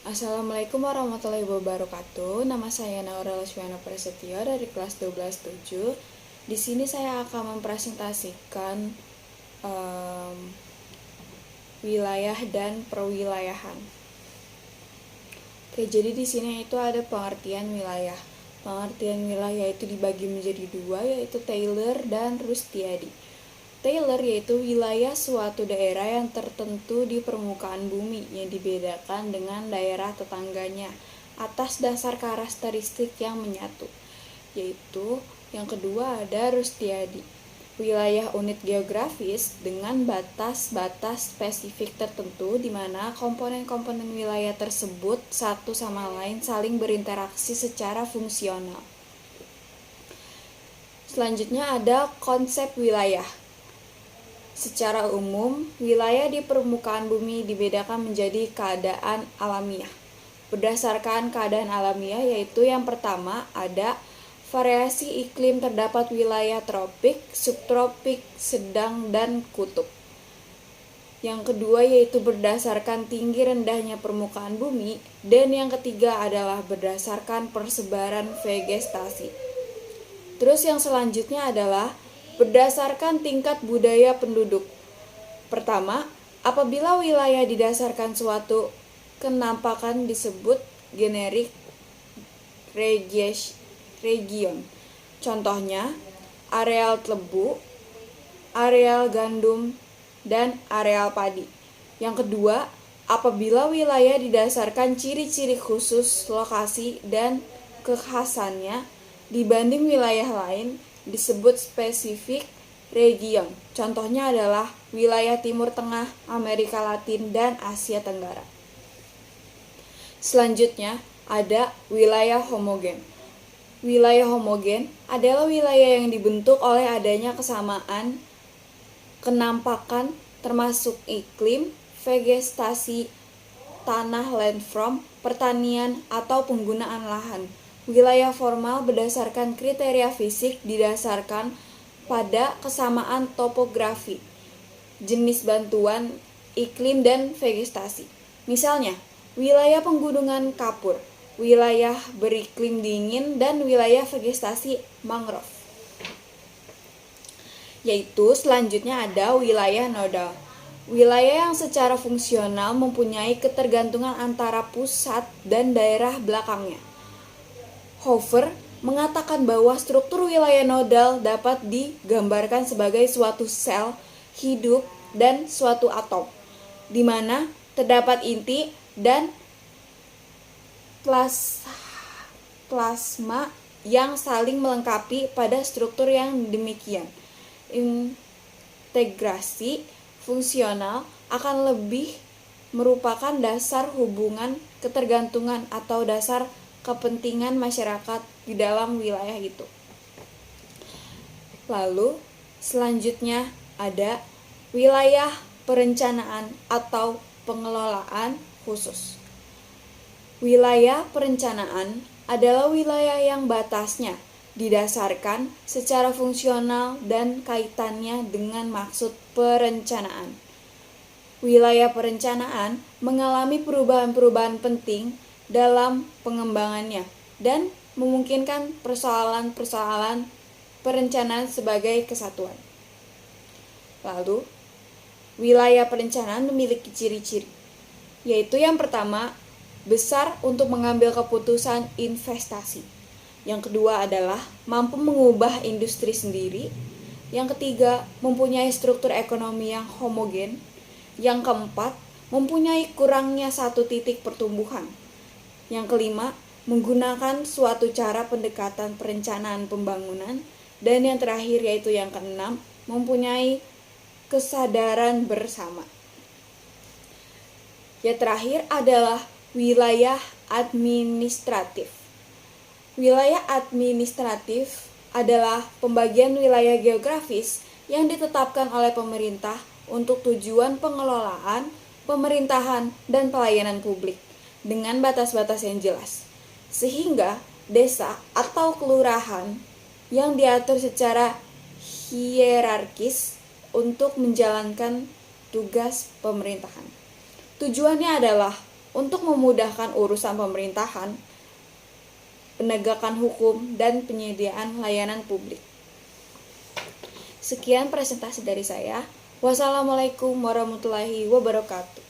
Assalamualaikum warahmatullahi wabarakatuh. Nama saya Naura Leswiana Prasetyo dari kelas 12-7. Di sini saya akan mempresentasikan wilayah dan perwilayahan. Oke, jadi di sini itu ada pengertian wilayah. Pengertian wilayah itu dibagi menjadi dua, yaitu Taylor dan Rustiadi. Taylor yaitu wilayah suatu daerah yang tertentu di permukaan bumi yang dibedakan dengan daerah tetangganya atas dasar karakteristik yang menyatu. Yaitu yang kedua ada Rustiadi, wilayah unit geografis dengan batas-batas spesifik tertentu di mana komponen-komponen wilayah tersebut satu sama lain saling berinteraksi secara fungsional. Selanjutnya ada konsep wilayah. Secara umum, wilayah di permukaan bumi dibedakan menjadi keadaan alamiah. Berdasarkan keadaan alamiah yaitu yang pertama ada variasi iklim, terdapat wilayah tropik, subtropik, sedang, dan kutub. Yang kedua yaitu berdasarkan tinggi rendahnya permukaan bumi, dan yang ketiga adalah berdasarkan persebaran vegetasi. Terus yang selanjutnya adalah berdasarkan tingkat budaya penduduk. Pertama, apabila wilayah didasarkan suatu kenampakan disebut generik region. Contohnya, areal tebu, areal gandum, dan areal padi. Yang kedua, apabila wilayah didasarkan ciri-ciri khusus lokasi dan kekhasannya dibanding wilayah lain disebut spesifik region. Contohnya adalah wilayah Timur Tengah, Amerika Latin, dan Asia Tenggara. Selanjutnya ada wilayah homogen. Wilayah homogen adalah wilayah yang dibentuk oleh adanya kesamaan kenampakan termasuk iklim, vegetasi, tanah, landform, pertanian, atau penggunaan lahan. Wilayah formal berdasarkan kriteria fisik didasarkan pada kesamaan topografi, jenis bantuan, iklim, dan vegetasi. Misalnya, wilayah penggunungan kapur, wilayah beriklim dingin, dan wilayah vegetasi mangrove. Yaitu selanjutnya ada wilayah nodal. Wilayah yang secara fungsional mempunyai ketergantungan antara pusat dan daerah belakangnya. Hofer mengatakan bahwa struktur wilayah nodal dapat digambarkan sebagai suatu sel hidup dan suatu atom, di mana terdapat inti dan plasma yang saling melengkapi pada struktur yang demikian. Integrasi fungsional akan lebih merupakan dasar hubungan ketergantungan atau dasar kepentingan masyarakat di dalam wilayah itu. Lalu selanjutnya ada wilayah perencanaan atau pengelolaan khusus. Wilayah perencanaan adalah wilayah yang batasnya didasarkan secara fungsional dan kaitannya dengan maksud perencanaan. Wilayah perencanaan mengalami perubahan-perubahan penting dalam pengembangannya dan memungkinkan persoalan-persoalan perencanaan sebagai kesatuan. Lalu, wilayah perencanaan memiliki ciri-ciri, yaitu yang pertama, besar untuk mengambil keputusan investasi. Yang kedua adalah mampu mengubah industri sendiri. Yang ketiga, mempunyai struktur ekonomi yang homogen. Yang keempat, mempunyai kurangnya satu titik pertumbuhan. Yang kelima, menggunakan suatu cara pendekatan perencanaan pembangunan. Dan yang terakhir yaitu yang keenam, mempunyai kesadaran bersama. Yang terakhir adalah wilayah administratif. Wilayah administratif adalah pembagian wilayah geografis yang ditetapkan oleh pemerintah untuk tujuan pengelolaan, pemerintahan, dan pelayanan publik dengan batas-batas yang jelas, sehingga desa atau kelurahan yang diatur secara hierarkis untuk menjalankan tugas pemerintahan. Tujuannya adalah untuk memudahkan urusan pemerintahan, penegakan hukum, dan penyediaan layanan publik. Sekian presentasi dari saya. Wassalamualaikum warahmatullahi wabarakatuh.